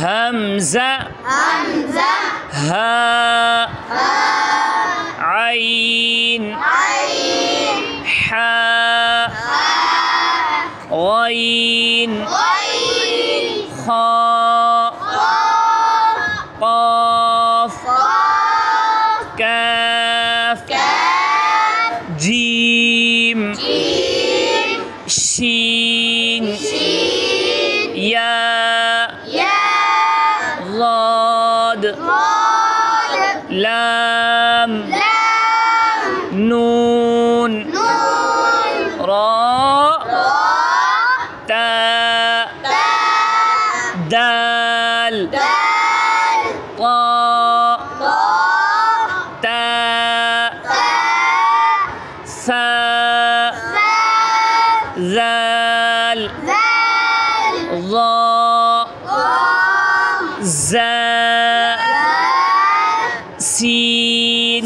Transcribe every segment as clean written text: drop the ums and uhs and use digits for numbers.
हमज़ा हा आइन हा गईन खा क़ाफ़ काफ़ जीम शीन या ज़ाद लाम नून रा ता दाल ता ता सा ज़ाल ज़ा ज़ा सीन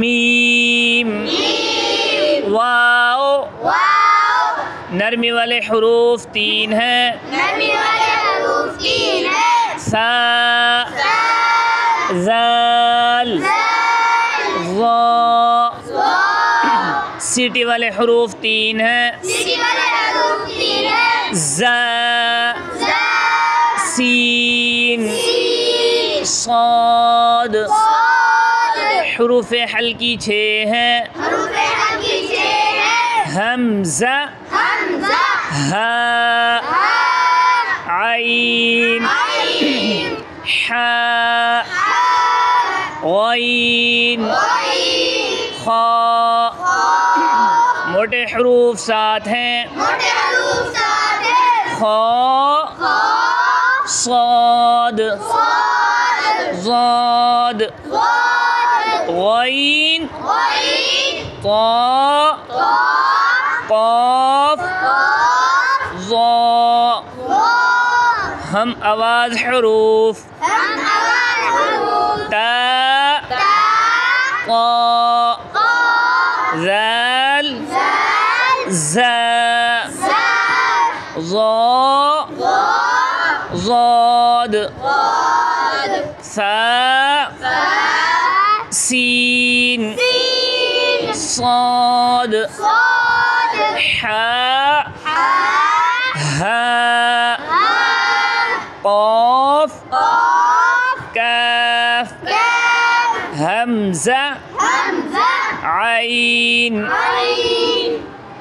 मीम वाओ नरमी वाले हुरूफ 3 हैं सा ज़ाल ज़ा सीटी वाले हुरूफ 3 हैं ज़ा सीन साद हुरूफ हल्की 6 हैं हमज़ा हा आइन हा गईन खा मोटे हुरूफ 7 हैं खा साद ज़ाद गईन ता क़ाफ़ ज़ा हम आवाज़ हुरूफ ता क़ा ज़ाल ज़ा ज़ा ज़ाद सा सीन साद हा हा क़ाफ़ काफ़ हमज़ा आइन